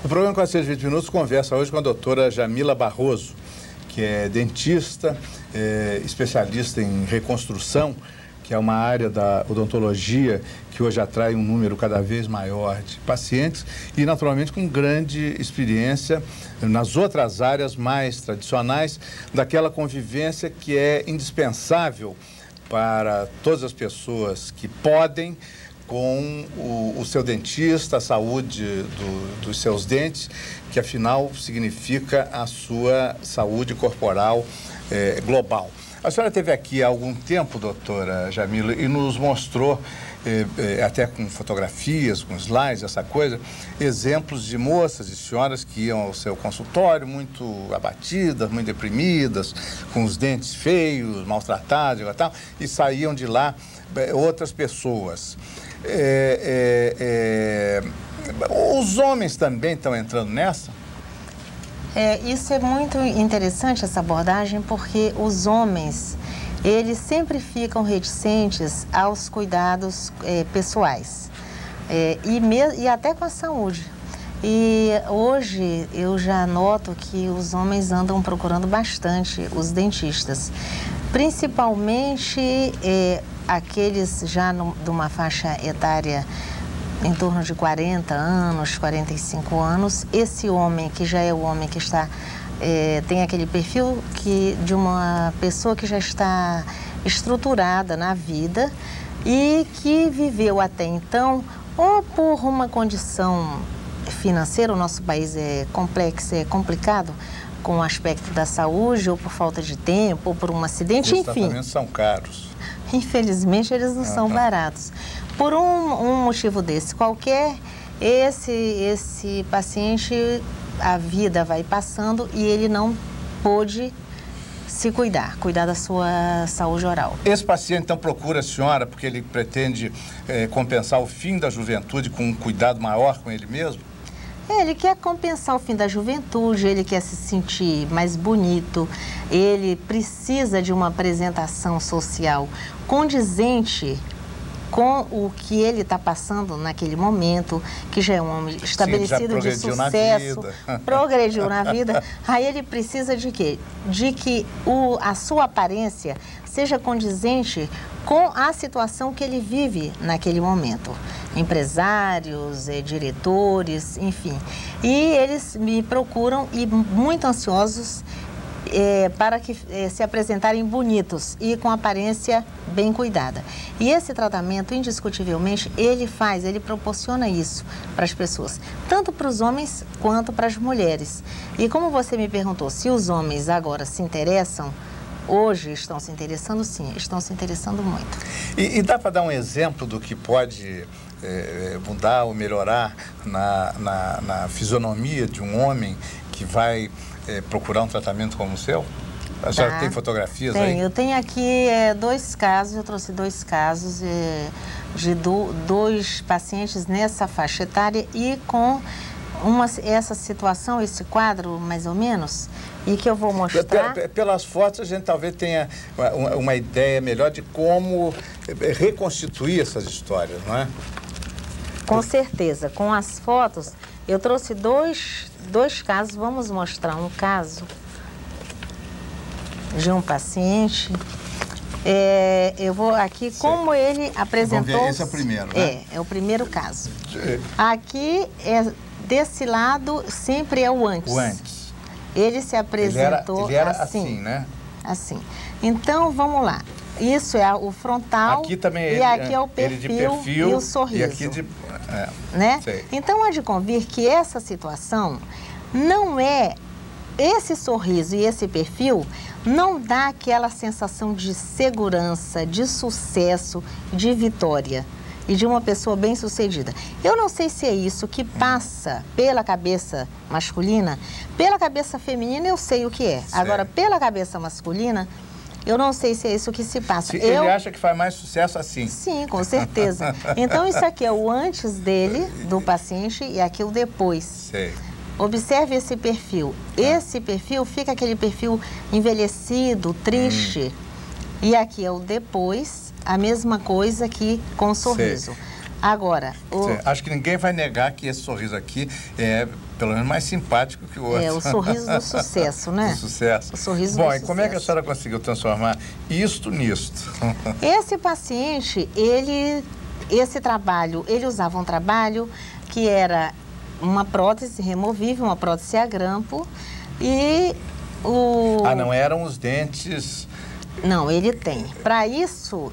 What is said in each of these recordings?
O programa 420 Minutos conversa hoje com a doutora Jamila Barroso, que é dentista, especialista em reconstrução, que é uma área da odontologia que hoje atrai um número cada vez maior de pacientes e, naturalmente, com grande experiência nas outras áreas mais tradicionais daquela convivência que é indispensável para todas as pessoas que podem com o seu dentista, a saúde dos seus dentes, que afinal significa a sua saúde corporal global. A senhora esteve aqui há algum tempo, doutora Jamila, e nos mostrou, até com fotografias, com slides, essa coisa, exemplos de moças e senhoras que iam ao seu consultório muito abatidas, muito deprimidas, com os dentes feios, maltratados e tal, e saíam de lá outras pessoas. Os homens também estão entrando nessa? Isso é muito interessante, essa abordagem, porque os homens, eles sempre ficam reticentes aos cuidados pessoais e até com a saúde. E hoje eu já noto que os homens andam procurando bastante os dentistas, principalmente aqueles já de uma faixa etária em torno de 40 anos, 45 anos. Esse homem, que já é o homem que está, tem aquele perfil de uma pessoa que já está estruturada na vida e que viveu até então, ou por uma condição financeira, o nosso país é complexo, é complicado, com o aspecto da saúde, ou por falta de tempo, ou por um acidente, enfim. Os tratamentos são caros. Infelizmente, eles não são baratos. Por um motivo desse qualquer, esse paciente, a vida vai passando e ele não pôde se cuidar da sua saúde oral. Esse paciente, então, procura a senhora porque ele pretende compensar o fim da juventude com um cuidado maior com ele mesmo? Ele quer compensar o fim da juventude, ele quer se sentir mais bonito, ele precisa de uma apresentação social condizente com o que ele está passando naquele momento, que já é um homem estabelecido de sucesso, progrediu na vida. Aí ele precisa de quê? De que a sua aparência seja condizente com a situação que ele vive naquele momento. Empresários, diretores, enfim. E eles me procuram e muito ansiosos para que se apresentarem bonitos e com aparência bem cuidada. E esse tratamento, indiscutivelmente, ele proporciona isso para as pessoas, tanto para os homens quanto para as mulheres. E como você me perguntou, se os homens agora se interessam, hoje estão se interessando, sim, estão se interessando muito. E dá para dar um exemplo do que pode mudar ou melhorar na fisionomia de um homem que vai procurar um tratamento como o seu? A senhora tem fotografias aí? Eu tenho aqui dois casos, eu trouxe dois casos de dois pacientes nessa faixa etária e com essa situação, esse quadro, mais ou menos, e que eu vou mostrar. Pelas fotos, a gente talvez tenha uma ideia melhor de como reconstituir essas histórias, não é? Com certeza. Com as fotos, eu trouxe dois casos. Vamos mostrar um caso de um paciente. Eu vou aqui, como ele apresentou... Vamos ver, esse é o primeiro, né? É o primeiro caso. Aqui, desse lado, sempre é o antes. O antes. Ele se apresentou ele era assim, né? Assim. Então, vamos lá. Isso é o frontal. Aqui também e aqui é o perfil e o sorriso. E aqui né? Sei. Então, há de convir que essa situação não é... Esse sorriso e esse perfil não dá aquela sensação de segurança, de sucesso, de vitória e de uma pessoa bem-sucedida. Eu não sei se é isso que passa pela cabeça masculina. Pela cabeça feminina eu sei o que é. Sei. Agora, pela cabeça masculina, eu não sei se é isso que se passa. Ele acha que faz mais sucesso assim. Sim, com certeza. Então, isso aqui é o antes dele, do paciente, e aqui o depois. Sei. Observe esse perfil. Esse perfil fica aquele perfil envelhecido, triste. E aqui é o depois, a mesma coisa que com o sorriso. Sei. Agora... Acho que ninguém vai negar que esse sorriso aqui é, pelo menos, mais simpático que o outro. É, o sorriso do sucesso, né? Do sucesso. O sorriso Bom, do e sucesso. como é que a senhora conseguiu transformar isto nisto? Esse paciente, esse trabalho, ele usava um trabalho que era uma prótese removível, uma prótese a grampo, e o... Ah, não eram os dentes... Não, ele tem. Para isso,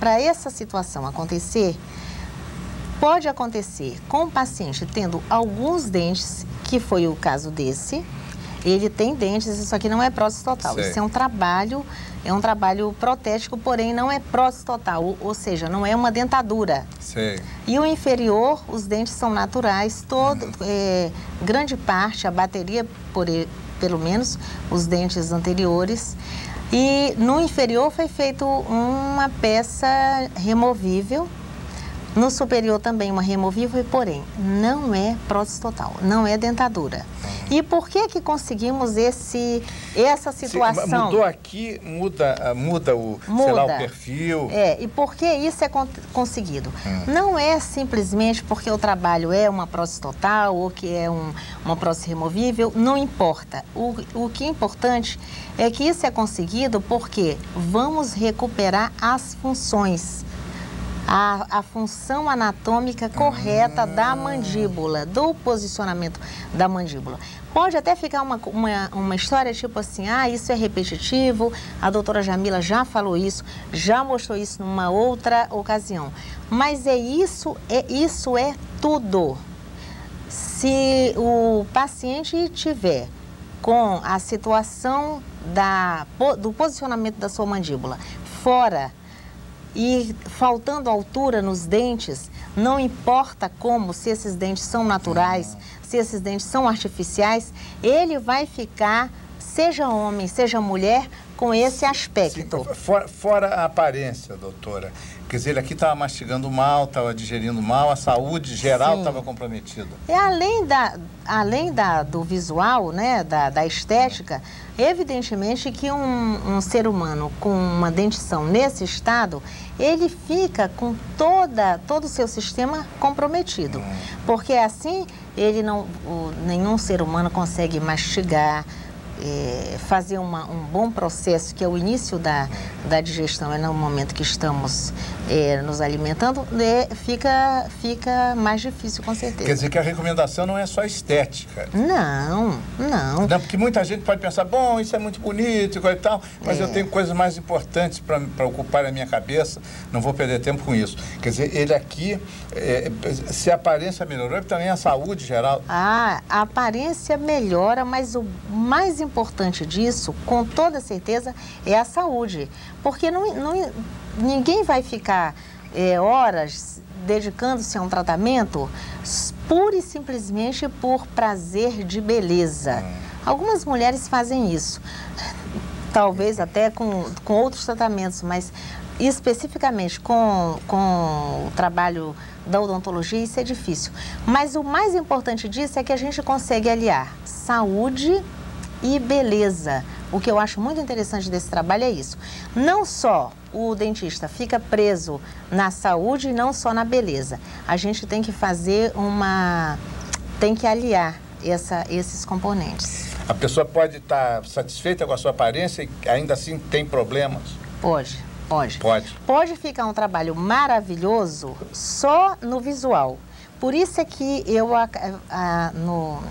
para essa situação acontecer, pode acontecer com o paciente tendo alguns dentes, que foi o caso desse. Ele tem dentes, isso aqui não é prótese total. Sei. Isso é um trabalho protético, porém não é prótese total, ou seja, não é uma dentadura. Sei. E o inferior, os dentes são naturais, grande parte, a bateria, pelo menos, os dentes anteriores. E no inferior foi feito uma peça removível, no superior também uma removível, porém não é prótese total, não é dentadura. E por que conseguimos essa situação? Sim, mudou aqui, muda o, sei lá, o perfil. E por que isso é conseguido? Não é simplesmente porque o trabalho é uma prótese total ou que é uma prótese removível, não importa. O que é importante é que isso é conseguido porque vamos recuperar as funções. A função anatômica correta da mandíbula, do posicionamento da mandíbula. Pode até ficar uma história tipo assim, isso é repetitivo, a doutora Jamila já falou isso, já mostrou isso numa outra ocasião. Mas isso é tudo. Se o paciente tiver com a situação do posicionamento da sua mandíbula fora e faltando altura nos dentes, não importa como, se esses dentes são naturais, se esses dentes são artificiais, ele vai ficar, seja homem, seja mulher, com esse aspecto. Sim, fora a aparência, doutora. Quer dizer, ele aqui estava mastigando mal, estava digerindo mal, a saúde geral estava comprometida. E além do visual, né, da estética, evidentemente que um ser humano com uma dentição nesse estado, ele fica com todo o seu sistema comprometido. Porque assim, nenhum ser humano consegue mastigar, fazer um bom processo, que é o início da digestão, é no momento que estamos nos alimentando, fica mais difícil, com certeza. Quer dizer que a recomendação não é só estética. Não. Não, porque muita gente pode pensar, bom, isso é muito bonito e tal, mas eu tenho coisas mais importantes para ocupar a minha cabeça, não vou perder tempo com isso. Quer dizer, ele aqui, se a aparência melhorou, também a saúde geral... A aparência melhora, mas o mais importante disso, com toda certeza, é a saúde. Porque ninguém vai ficar horas dedicando-se a um tratamento pura e simplesmente por prazer de beleza. Algumas mulheres fazem isso, talvez até com outros tratamentos, mas especificamente com o trabalho da odontologia, isso é difícil. Mas o mais importante disso é que a gente consegue aliar saúde e beleza. O que eu acho muito interessante desse trabalho é isso. Não só o dentista fica preso na saúde e não só na beleza. A gente tem que tem que aliar esses componentes. A pessoa pode estar satisfeita com a sua aparência e ainda assim tem problemas? Pode. Pode ficar um trabalho maravilhoso só no visual. Por isso é que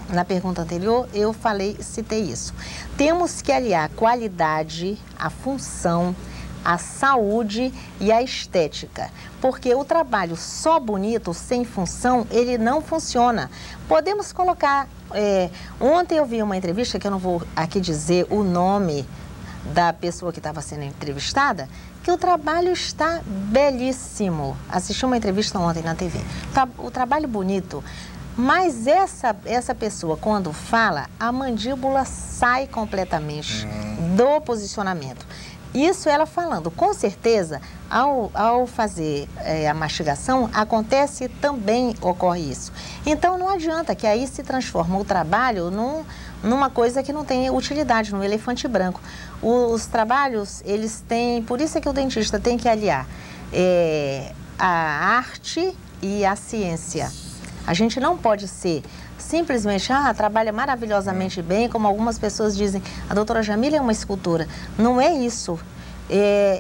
na pergunta anterior, eu citei isso. Temos que aliar a qualidade, a função, a saúde e a estética. Porque o trabalho só bonito, sem função, ele não funciona. Podemos colocar... ontem eu vi uma entrevista, que eu não vou aqui dizer o nome da pessoa que estava sendo entrevistada, que o trabalho está belíssimo. Assisti uma entrevista ontem na TV. O trabalho bonito, mas essa pessoa, quando fala, a mandíbula sai completamente do posicionamento. Isso ela falando. Com certeza, ao fazer a mastigação, também ocorre isso. Então, não adianta que aí se transforma o trabalho numa coisa que não tem utilidade, num elefante branco. Os trabalhos, eles têm... Por isso é que o dentista tem que aliar a arte e a ciência. A gente não pode ser simplesmente, trabalha maravilhosamente bem, como algumas pessoas dizem, a doutora Jamila é uma escultora. Não é isso.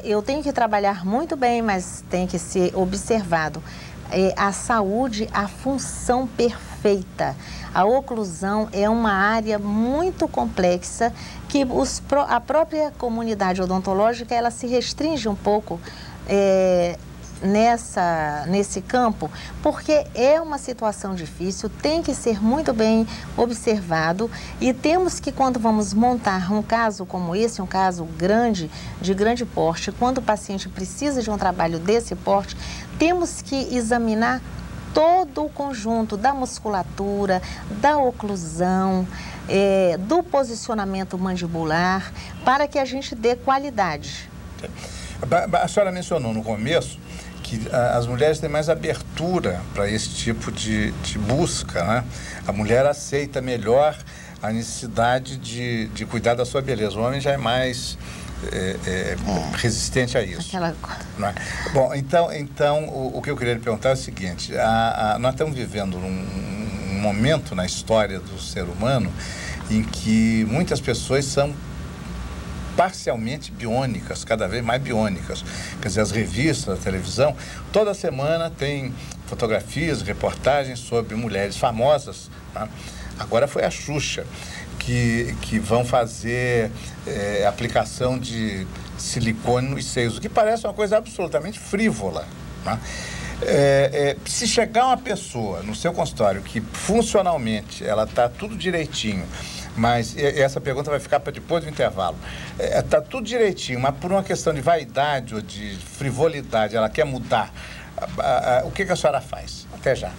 Eu tenho que trabalhar muito bem, mas tem que ser observado. A saúde, a função perfeita. A oclusão é uma área muito complexa que a própria comunidade odontológica ela se restringe um pouco nesse campo, porque é uma situação difícil, tem que ser muito bem observado e temos que, quando vamos montar um caso como esse, um caso grande, de grande porte, quando o paciente precisa de um trabalho desse porte, temos que examinar todo o conjunto da musculatura, da oclusão, do posicionamento mandibular, para que a gente dê qualidade. A senhora mencionou no começo que as mulheres têm mais abertura para esse tipo de busca, né? A mulher aceita melhor a necessidade de cuidar da sua beleza. O homem já é mais resistente a isso. Não é? Bom, então o que eu queria lhe perguntar é o seguinte, nós estamos vivendo um momento na história do ser humano em que muitas pessoas são parcialmente biônicas, cada vez mais biônicas. Quer dizer, as revistas, a televisão, toda semana tem fotografias, reportagens sobre mulheres famosas, tá? Agora foi a Xuxa, que vão fazer aplicação de silicone nos seios, o que parece uma coisa absolutamente frívola, tá? Se chegar uma pessoa no seu consultório que funcionalmente ela está tudo direitinho, mas essa pergunta vai ficar para depois do intervalo. Está tudo direitinho, mas por uma questão de vaidade ou de frivolidade, ela quer mudar. O que a senhora faz? Até já.